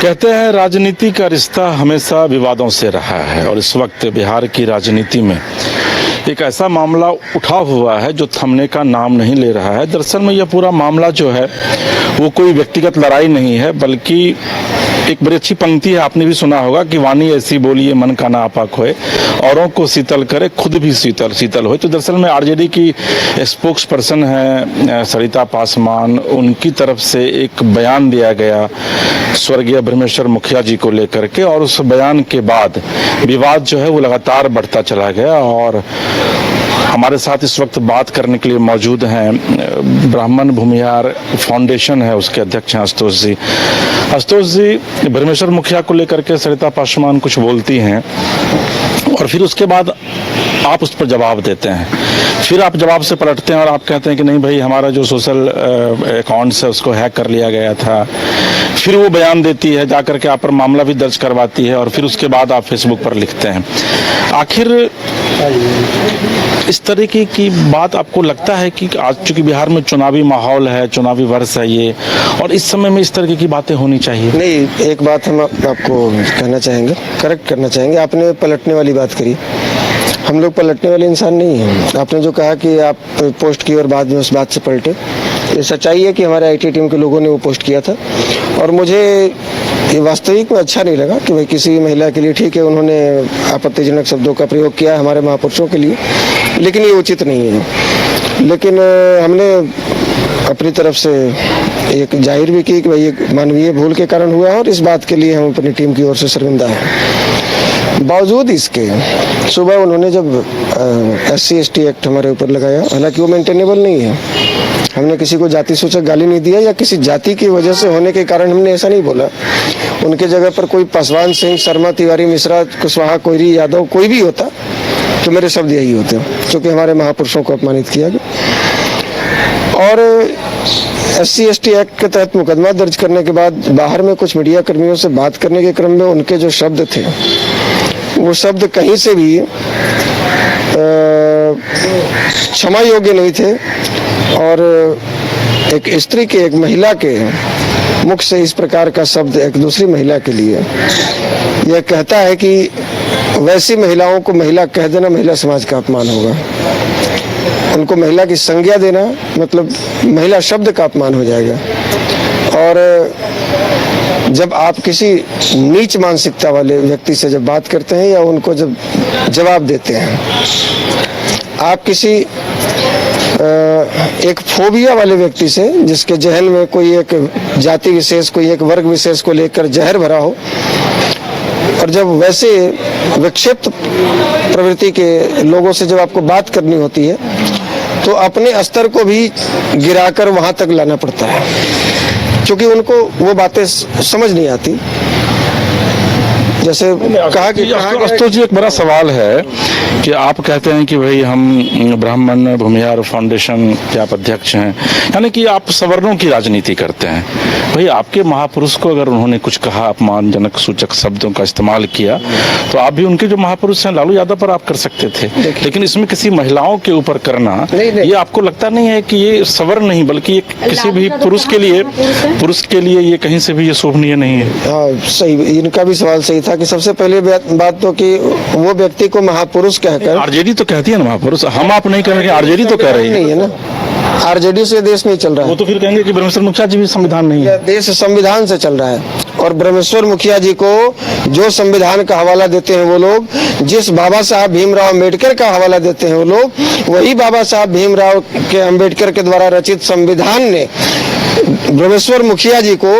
कहते हैं राजनीति का रिश्ता हमेशा विवादों से रहा है और इस वक्त बिहार की राजनीति में एक ऐसा मामला उठा हुआ है जो थमने का नाम नहीं ले रहा है। दरअसल में यह पूरा मामला जो है वो कोई व्यक्तिगत लड़ाई नहीं है, बल्कि एक बड़ी अच्छी पंक्ति है, आपने भी सुना होगा कि वाणी ऐसी बोलिए मन का ना आपा खोए, औरों को शीतल करे खुद भी शीतल शीतल होए। तो दरअसल में आरजेडी की स्पोक्स पर्सन है सरिता पासवान, उनकी तरफ से एक बयान दिया गया स्वर्गीय ब्रह्मेश्वर मुखिया जी को लेकर के, और उस बयान के बाद विवाद जो है वो लगातार बढ़ता चला गया। और हमारे साथ इस वक्त बात करने के लिए मौजूद हैं ब्राह्मण भूमिहार फाउंडेशन है, उसके अध्यक्ष हैं आशुतोष जी। आशुतोष जी, ब्रह्मेश्वर मुखिया को लेकर के सरिता पासवान कुछ बोलती हैं और फिर उसके बाद आप उस पर जवाब देते हैं, फिर आप जवाब से पलटते हैं और आप कहते हैं कि नहीं भाई हमारा जो सोशल अकाउंट्स है उसको हैक कर लिया गया था। फिर वो बयान देती है, जाकर के आप पर मामला भी दर्ज करवाती है और फिर उसके बाद आप फेसबुक पर लिखते हैं। आखिर इस तरीके की बात आपको लगता है कि आज चूंकि बिहार में चुनावी माहौल है, चुनावी वर्ष है ये, और इस समय में इस तरीके की बातें होनी चाहिए? नहीं, एक बात हम आपको कहना चाहेंगे, करेक्ट करना चाहेंगे। आपने पलटने वाली बात करी, हम लोग पलटने वाले इंसान नहीं हैं। आपने जो कहा कि आप पोस्ट की और बाद में उस बात से पलटे, ये सच्चाई है कि हमारे आईटी टीम के लोगों ने वो पोस्ट किया था और मुझे ये वास्तविक में अच्छा नहीं लगा कि भाई किसी महिला के लिए ठीक है उन्होंने आपत्तिजनक शब्दों का प्रयोग किया हमारे महापुरुषों के लिए, लेकिन ये उचित नहीं है। लेकिन हमने अपनी तरफ से एक जाहिर भी की कि भाई एक मानवीय भूल के कारण हुआ है और इस बात के लिए हम अपनी टीम की ओर से शर्मिंदा हैं। बावजूद इसके सुबह उन्होंने जब SC/ST एक्ट हमारे ऊपर लगाया, हालांकि वो मेंटेनेबल नहीं है, हमने किसी को जाति सूचक गाली नहीं दिया या किसी जाति की वजह से होने के कारण हमने ऐसा नहीं बोला। उनके जगह पर कोई पासवान सिंह, शर्मा, तिवारी, मिश्रा, कुशवाहा, कोयरी, यादव कोई भी होता तो मेरे शब्द यही होते, क्योंकि हमारे महापुरुषों को अपमानित किया गया। और SC/ST एक्ट के तहत मुकदमा दर्ज करने के बाद बाहर में कुछ मीडिया कर्मियों से बात करने के क्रम में उनके जो शब्द थे वो शब्द कहीं से भी क्षमा योग्य नहीं थे। और एक स्त्री के, एक महिला के मुख से इस प्रकार का शब्द एक दूसरी महिला के लिए, यह कहता है कि वैसी महिलाओं को महिला कह देना महिला समाज का अपमान होगा। उनको महिला की संज्ञा देना मतलब महिला शब्द का अपमान हो जाएगा। और जब आप किसी नीच मानसिकता वाले व्यक्ति से जब बात करते हैं या उनको जब जवाब देते हैं, आप किसी एक फोबिया वाले व्यक्ति से जिसके जहन में कोई एक जाति विशेष, कोई एक वर्ग विशेष को लेकर जहर भरा हो, और जब वैसे विक्षिप्त प्रवृत्ति के लोगों से जब आपको बात करनी होती है तो अपने स्तर को भी गिराकर वहां तक लाना पड़ता है, क्योंकि उनको वो बातें समझ नहीं आती। जैसे कहा कि आशुतोष जी, एक बड़ा सवाल है कि आप कहते हैं कि भाई हम ब्राह्मण भूमिहार फाउंडेशन के आप अध्यक्ष हैं, यानी कि आप सवर्णों की राजनीति करते हैं। भाई आपके महापुरुष को अगर उन्होंने कुछ कहा, अपमानजनक सूचक शब्दों का इस्तेमाल किया, तो आप भी उनके जो महापुरुष हैं लालू यादव पर आप कर सकते थे, लेकिन इसमें किसी महिलाओं के ऊपर करना ये आपको लगता नहीं है कि ये सवर्ण नहीं बल्कि किसी भी पुरुष के लिए ये कहीं से भी ये शोभनीय नहीं है? हाँ सही, इनका भी सवाल सही था कि सबसे पहले बात तो कि वो व्यक्ति को महापुरुष कहकर, आरजेडी तो कहती है ना महापुरुष, हम आप नहीं कह रहे, आरजेडी तो कह रही नहीं है ना, आरजेडी से देश नहीं चल रहा है। वो तो फिर कहेंगे कि ब्रह्मेश्वर मुखिया जी भी संविधान नहीं है। देश संविधान से चल रहा है और ब्रह्मेश्वर मुखिया जी को जो संविधान का हवाला देते हैं वो लोग, जिस बाबा साहब भीमराव अम्बेडकर का हवाला देते हैं वो लोग, वही बाबा साहब भीमराव के अम्बेडकर के द्वारा रचित संविधान ने ब्रह्मेश्वर मुखिया जी को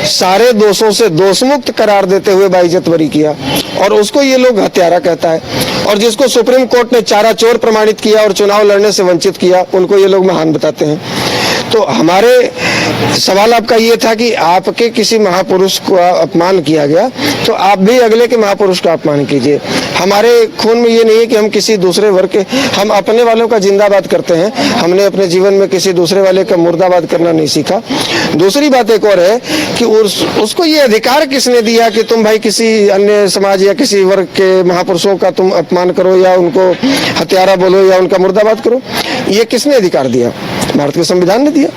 सारे दोषों से दोषमुक्त करार देते हुए बाइज्जत बरी किया, और उसको ये लोग हत्यारा कहता है। और जिसको सुप्रीम कोर्ट ने चारा चोर प्रमाणित किया और चुनाव लड़ने से वंचित किया, उनको ये लोग महान बताते हैं। तो हमारे सवाल आपका ये था कि आपके किसी महापुरुष को अपमान किया गया तो आप भी अगले के महापुरुष का अपमान कीजिए। हमारे खून में ये नहीं है कि हम किसी दूसरे वर्ग के, हम अपने वालों का जिंदाबाद करते हैं, हमने अपने जीवन में किसी दूसरे वाले का मुर्दाबाद करना नहीं सीखा। दूसरी बात एक और है कि उसको ये अधिकार किसने दिया कि तुम भाई किसी अन्य समाज या किसी वर्ग के महापुरुषों का तुम अपमान करो या उनको हत्यारा बोलो या उनका मुर्दाबाद करो? ये किसने अधिकार दिया? भारत के संविधान ने दिया।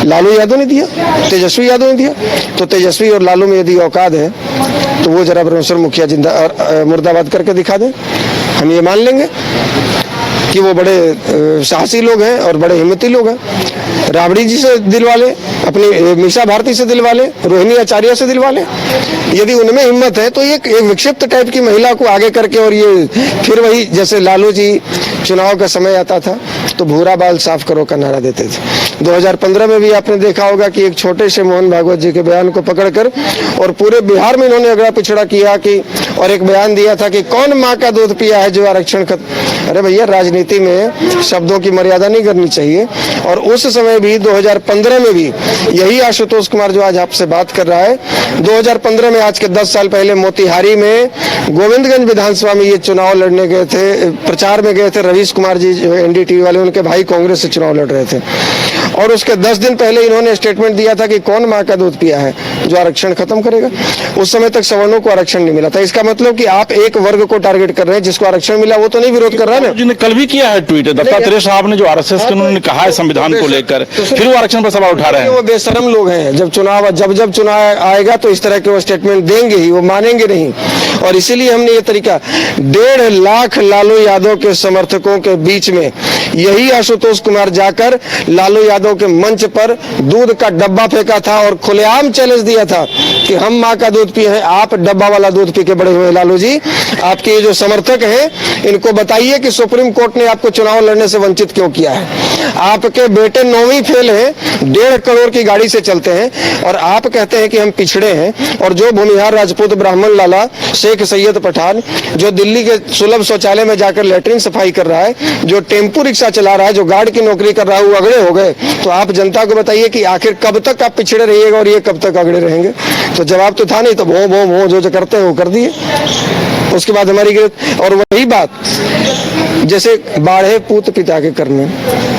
लालू यादव ने दिया, तेजस्वी यादव ने दिया। तो तेजस्वी और लालू में यदि औकात है तो वो जरा ब्रह्मेश्वर मुखिया जिंदा और मुर्दाबाद करके दिखा दें, हम ये मान लेंगे कि वो बड़े साहसी लोग हैं और बड़े हिम्मती लोग हैं। राबड़ी जी से दिलवाले, अपनी मीसा भारती से दिलवाले, रोहिणी आचार्य से दिलवाले। यदि उनमें हिम्मत है तो एक विक्षिप्त टाइप की महिला को आगे करके, और ये फिर वही जैसे लालू जी चुनाव का समय आता था तो भूरा बाल साफ करो का नारा देते थे। 2015 में भी आपने देखा होगा कि एक छोटे से मोहन भागवत जी के बयान को पकड़कर और पूरे बिहार में इन्होंने अगड़ा पिछड़ा किया कि, और एक बयान दिया था कि कौन माँ का दूध पिया है जो आरक्षण अरे भैया, राजनीति में शब्दों की मर्यादा नहीं करनी चाहिए। और उस समय भी 2015 में भी यही आशुतोष कुमार जो आज आपसे बात कर रहा है, 2015 में आज के 10 साल पहले मोतिहारी में गोविंदगंज विधानसभा में ये चुनाव लड़ने गए थे, प्रचार में गए थे रवीश कुमार जी जो एनडीटीवी वाले, उनके भाई कांग्रेस से चुनाव लड़ रहे थे। और उसके 10 दिन पहले इन्होंने स्टेटमेंट दिया था कि कौन माँ का दूध पिया है जो आरक्षण खत्म करेगा। उस समय तक सवर्णों को आरक्षण नहीं मिला था। इसका मतलब कि आप एक वर्ग को टारगेट कर रहे हैं, जिसको आरक्षण मिला वो तो नहीं विरोध कर रहा है ना। जी ने कल भी किया है ट्वीट, दत्तात्रेय साहब ने जो आरएसएस के उन्होंने कहा है संविधान को लेकर, फिर वो आरक्षण पर सवाल उठा रहे हैं। वो बेशरम लोग हैं। जब चुनाव आएगा तो इस तरह के वो स्टेटमेंट देंगे ही, वो मानेंगे नहीं। और इसीलिए हमने ये तरीका 1.5 लाख लालू यादव के समर्थकों के बीच में यही आशुतोष कुमार जाकर लालू यादव के मंच पर दूध का डब्बा फेंका था और खुलेआम चैलेंज दिया था कि हम माँ का दूध पिए हैं, आप डब्बा वाला दूध पी के बड़े हुए। लालू जी, आपके ये जो समर्थक हैं इनको बताइए कि सुप्रीम कोर्ट ने आपको चुनाव लड़ने से वंचित क्यों किया है। आपके बेटे 9वीं फेल हैं, 1.5 करोड़ की गाड़ी से चलते हैं और आप कहते हैं कि हम पिछड़े हैं। और जो भूमिहार राजपूत ब्राह्मण लाला शेख सैयद पठान जो दिल्ली के सुलभ शौचालय में जाकर लेटरिन सफाई कर रहा है, जो टेम्पू रिक्शा चला रहा है, जो गार्ड की नौकरी कर रहा है, वो अगड़े हो गए। तो आप जनता को बताइए कि आखिर कब तक आप पिछड़े रहिएगा और ये कब तक अगड़े रहेंगे। तो जवाब तो था नहीं, तो भो भो भो जो करते हैं वो कर दिए। उसके बाद हमारी और वही बात जैसे बाढ़े पूत पिता के कर्म में,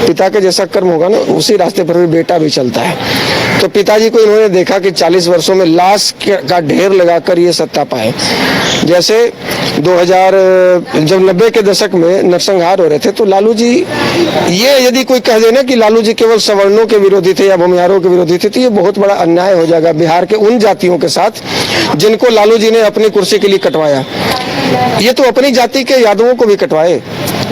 पिता के जैसा कर्म होगा ना उसी रास्ते पर भी बेटा भी चलता है। तो पिताजी को इन्होंने देखा कि 40 वर्षों में लाश का ढेर लगाकर ये सत्ता पाए। जैसे 2000 जब 90 के दशक में नरसंहार हो रहे थे तो लालू जी, ये यदि कोई कह देना कि लालू जी केवल सवर्णों के विरोधी थे या भूमिहारों के विरोधी थे तो ये बहुत बड़ा अन्याय हो जाएगा बिहार के उन जातियों के साथ जिनको लालू जी ने अपनी कुर्सी के लिए कटवाया। ये तो अपनी जाति के यादवों को भी कटवाए।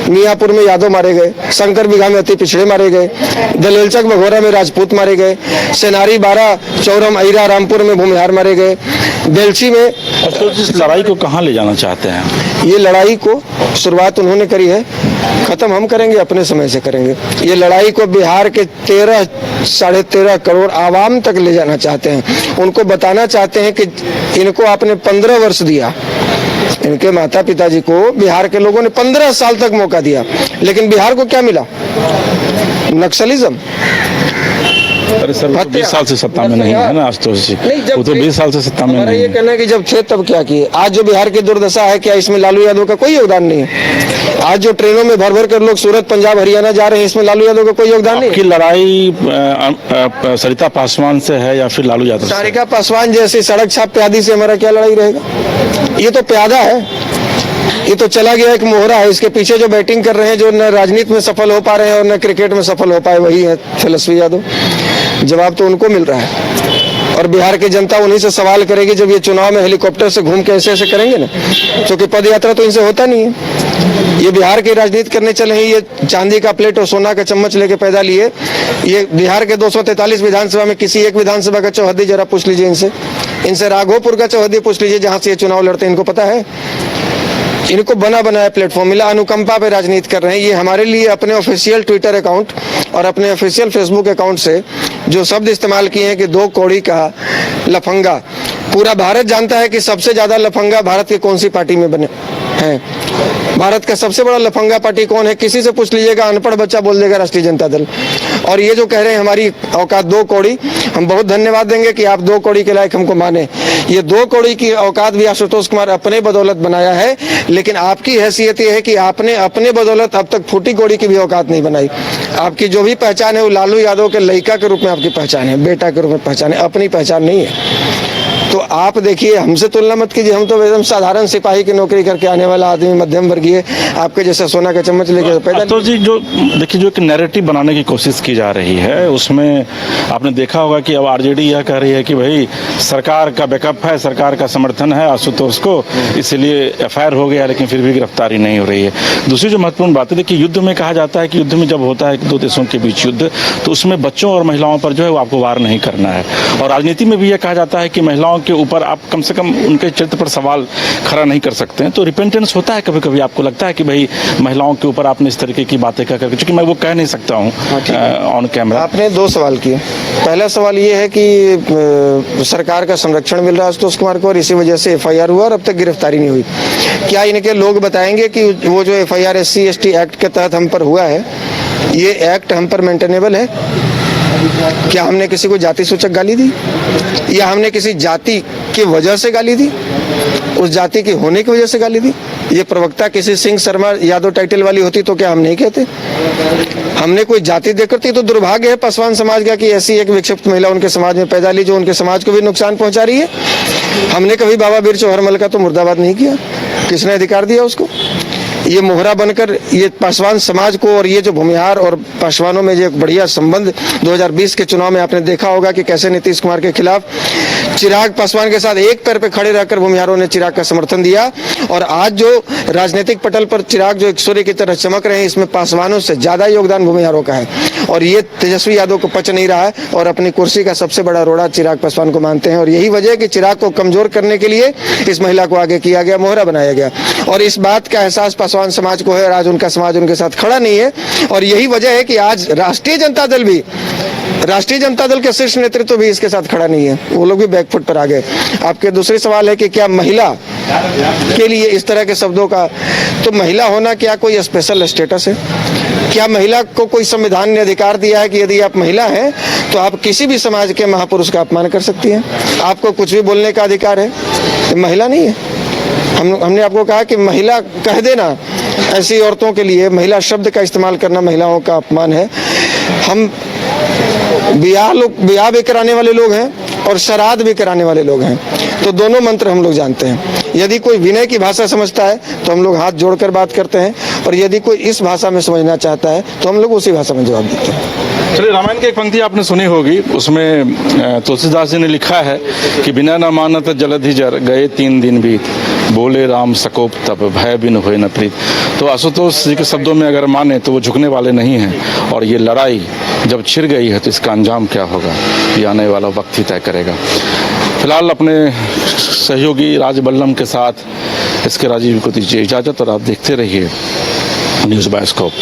मियापुर में यादव मारे गए, शंकर बिघा में अति पिछड़े मारे गए, दलेलचक भगोरा में राजपूत मारे गए, सेनारी 12 चौरम अहिरा रामपुर में भूमिहार मारे गए, बेलची में। तो इस लड़ाई को कहाँ ले जाना चाहते हैं? ये लड़ाई को शुरुआत उन्होंने करी है, खत्म हम करेंगे, अपने समय से करेंगे। ये लड़ाई को बिहार के 13 13.5 करोड़ आवाम तक ले जाना चाहते हैं। उनको बताना चाहते हैं कि इनको आपने 15 वर्ष दिया, इनके माता पिताजी को बिहार के लोगों ने 15 साल तक मौका दिया, लेकिन बिहार को क्या मिला? नक्सलिज्म। अरे सर, वो तो 20 साल से सत्ता में नहीं है ना आज तो, वो तो 20 साल से सत्ता में नहीं ये कहना है कि जब थे तब क्या किए। आज जो बिहार की दुर्दशा है, क्या इसमें लालू यादव का कोई योगदान नहीं है? आज जो ट्रेनों में भर भर कर लोग सूरत पंजाब हरियाणा जा रहे हैं, इसमें लालू यादव का कोई योगदान नहीं है? की लड़ाई सरिता पासवान से है या फिर लालू यादव? सरिता पासवान जैसे सड़क छाप प्यादी से हमारा क्या लड़ाई रहेगा? ये तो प्यादा है, ये तो चला गया एक मोहरा है। इसके पीछे जो बैटिंग कर रहे हैं, जो न राजनीति में सफल हो पा रहे हैं और न क्रिकेट में सफल हो पाए, वही है तेजस्वी यादव। जवाब तो उनको मिल रहा है और बिहार की जनता उन्हीं से सवाल करेगी जब ये चुनाव में हेलीकॉप्टर से घूम के ऐसे करेंगे ना, क्योंकि पद यात्रा तो इनसे होता नहीं है। ये बिहार की राजनीति करने चले हैं, ये चांदी का प्लेट और सोना का चम्मच लेके पैदा लिए। ये बिहार के 243 विधानसभा में किसी एक विधानसभा का चौहद्दी जरा पूछ लीजिए इनसे राघोपुर का चौहद्दी पूछ लीजिए जहां से ये चुनाव लड़ते हैं, इनको पता है? इनको बना बनाया प्लेटफॉर्म मिला, अनुकंपा पे राजनीति कर रहे हैं। ये हमारे लिए अपने ऑफिशियल ट्विटर अकाउंट और अपने ऑफिशियल फेसबुक अकाउंट से जो शब्द इस्तेमाल किए हैं कि 2 कौड़ी का लफंगा, पूरा भारत जानता है कि सबसे ज्यादा लफंगा भारत की कौन सी पार्टी में बने हैं। भारत का सबसे बड़ा लफंगा पार्टी कौन है? किसी से पूछ लीजिएगा, अनपढ़ बच्चा बोल देगा राष्ट्रीय जनता दल। और ये जो कह रहे हैं हमारी औकात 2 कौड़ी, हम बहुत धन्यवाद देंगे कि आप 2 कौड़ी के लायक हमको माने। ये 2 कौड़ी की औकात भी आशुतोष कुमार अपने बदौलत बनाया है, लेकिन आपकी हैसियत ये है कि आपने अपने बदौलत अब तक फूटी कौड़ी की भी औकात नहीं बनाई। आपकी जो भी पहचान है वो लालू यादव के लड़का के रूप में आपकी पहचान है, बेटा के रूप में पहचान है, अपनी पहचान नहीं है। तो आप देखिए, हमसे तुलना मत कीजिए, हम तो एकदम साधारण सिपाही की नौकरी करके आने वाला आदमी, मध्यम वर्गीय, आपके जैसा सोना का चम्मच लेके पैदा। तो जी जो देखिए जो एक नैरेटिव बनाने की कोशिश की जा रही है, उसमें आपने देखा होगा कि अब आरजेडी यह कह रही है कि भाई सरकार का बैकअप है, सरकार का समर्थन है आशुतोष को, इसलिए एफआईआर हो गया लेकिन फिर भी गिरफ्तारी नहीं हो रही है। दूसरी जो महत्वपूर्ण बात है, देखिए युद्ध में कहा जाता है कि युद्ध में जब होता है दो देशों के बीच युद्ध, तो उसमें बच्चों और महिलाओं पर जो है वो आपको वार नहीं करना है। और राजनीति में भी यह कहा जाता है कि महिलाओं के ऊपर आप कम से कम उनके चरित्र पर सवाल खड़ा नहीं कर सकते हैं। तो रिपेंटेंस होता है कभी कभी, आपको लगता है कि भाई महिलाओं के ऊपर आपने इस तरीके की बातें कर करके, चूंकि मैं वो कह नहीं सकता हूँ ऑन कैमरा। आपने दो सवाल किए। पहला सवाल ये है कि सरकार का संरक्षण मिल रहा है आशुतोष कुमार को और इसी वजह से एफआईआर हुआ और अब तक गिरफ्तारी नहीं हुई। क्या इनके लोग बताएंगे कि वो जो एफआईआर SC/ST एक्ट के तहत हम पर हुआ है, ये एक्ट हम पर मेंटेनेबल है? क्या हमने किसी को जाति सूचक गाली दी, या हमने किसी जाति की वजह से गाली दी, उस जाति की होने की वजह से गाली दी? ये प्रवक्ता किसी सिंह शर्मा यादव टाइटल वाली होती तो क्या हम नहीं कहते? हमने कोई जाति देकर थी तो दुर्भाग्य है पासवान समाज का कि ऐसी एक विक्षिप्त महिला उनके समाज में पैदा ली जो उनके समाज को भी नुकसान पहुंचा रही है। हमने कभी बाबा बीर चौहरमल का तो मुर्दाबाद नहीं किया, किसने अधिकार दिया उसको? ये मोहरा बनकर ये पासवान समाज को, और ये जो भूमिहार और पासवानों में जो एक बढ़िया संबंध 2020 के चुनाव में आपने देखा होगा कि कैसे नीतीश कुमार के खिलाफ चिराग पासवान के साथ एक पैर पे खड़े रहकर भूमिहारों ने चिराग का समर्थन दिया। और आज जो राजनीतिक पटल पर चिराग जो एक सूर्य की तरह चमक रहे हैं, इसमें पासवानों से ज्यादा योगदान भूमिहारों का है। और ये तेजस्वी यादव को पच नहीं रहा है और अपनी कुर्सी का सबसे बड़ा रोड़ा चिराग पासवान को मानते हैं। और यही वजह है कि चिराग को कमजोर करने के लिए इस महिला को आगे किया गया, मोहरा बनाया गया। और इस बात का एहसास पासवान समाज को है और आज उनका समाज उनके साथ खड़ा नहीं है। और यही वजह है कि आज राष्ट्रीय जनता दल के शीर्ष नेतृत्व भी इसके साथ खड़ा नहीं है, वो लोग भी बैकफुट पर आ गए। आपके दूसरे सवाल है कि क्या महिला के लिए इस तरह के शब्दों का, तो महिला होना क्या कोई स्पेशल स्टेटस है? क्या महिला को कोई संविधान ने अधिकार दिया है कि यदि आप महिला हैं तो आप किसी भी समाज के महापुरुष का अपमान कर सकती हैं, आपको कुछ भी बोलने का अधिकार है? तो महिला नहीं है। हमने आपको कहा कि महिला कह देना ऐसी औरतों के लिए, महिला शब्द का इस्तेमाल करना महिलाओं का अपमान है। हम ब्याह भी कराने वाले लोग हैं और श्राद्ध भी कराने वाले लोग हैं, तो दोनों मंत्र हम लोग जानते हैं। यदि कोई विनय की भाषा समझता है तो हम लोग हाथ जोड़कर बात करते हैं, और यदि कोई इस भाषा में समझना चाहता है तो हम लोग उसी भाषा में जवाब देते हैं। चलिए, रामायण की एक पंक्ति आपने सुनी होगी, उसमें तुलसीदास जी ने लिखा है कि बिना न मानत जलधि जर गए 3 दिन बीत, बोले राम सकोप तब भय बिन होए न प्रीत। तो आशुतोष जी के शब्दों में अगर माने तो वो झुकने वाले नहीं हैं, और ये लड़ाई जब छिड़ गई है तो इसका अंजाम क्या होगा ये आने वाला वक्त ही तय करेगा। फिलहाल अपने सहयोगी राज बल्लम के साथ इसके राजीव को दीजिए इजाजत, और आप देखते रहिए न्यूज़ बायोस्कोप।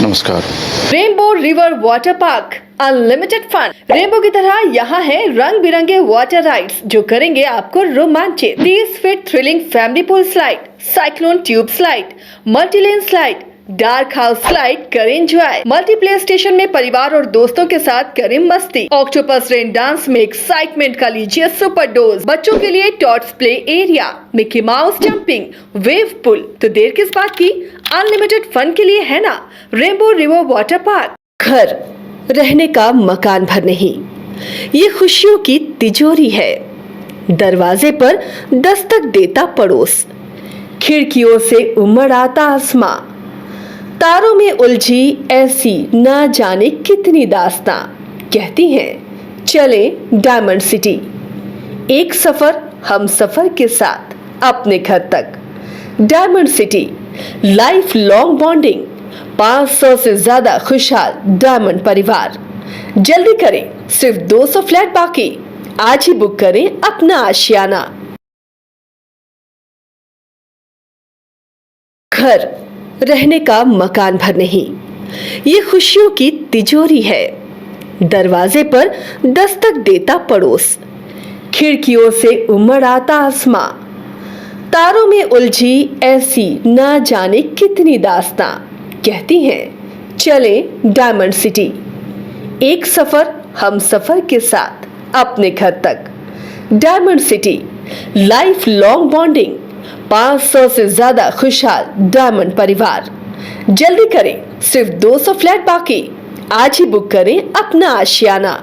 नमस्कार। Rainbow river water park, unlimited fun. Rainbow की तरह यहाँ है रंग बिरंगे वाटर राइड्स जो करेंगे आपको रोमांचित। 30 feet thrilling family pool slide, cyclone tube slide, multilane slide, dark house slide करें एंजॉय। मल्टीप्लेयर स्टेशन में परिवार और दोस्तों के साथ करें मस्ती। ऑक्टोपस रेन डांस में एक्साइटमेंट का लीजिए सुपर डोज। बच्चों के लिए tots play area, Mickey Mouse jumping, wave pool. तो देर किस बात की, अनलिमिटेड फन के लिए है ना रेनबो रिवर वाटर पार्क। घर रहने का मकान भर नहीं, ये खुशियों की तिजोरी है। दरवाजे पर दस्तक देता पड़ोस, खिड़कियों से उमड़ आता आसमां, तारों में उलझी ऐसी ना जाने कितनी दास्तां। कहती हैं चले डायमंड सिटी, एक सफर हम सफर के साथ अपने घर तक। Diamond city, life long bonding, 500 से ज्यादा खुशहाल डायमंड परिवार। जल्दी करें, सिर्फ 200 फ्लैट बाकी, आज ही बुक करें अपना आशियाना। घर रहने का मकान भर नहीं, ये खुशियों की तिजोरी है। दरवाजे पर दस्तक देता पड़ोस, खिड़कियों से उमड़ आता आसमां, तारों में उलझी ऐसी ना जाने कितनी दास्तां। कहती हैं चले डायमंड सिटी, एक सफर हम सफर के साथ अपने घर तक। Diamond city, life long bonding, 500 से ज्यादा खुशहाल डायमंड परिवार। जल्दी करें, सिर्फ 200 फ्लैट बाकी, आज ही बुक करें अपना आशियाना।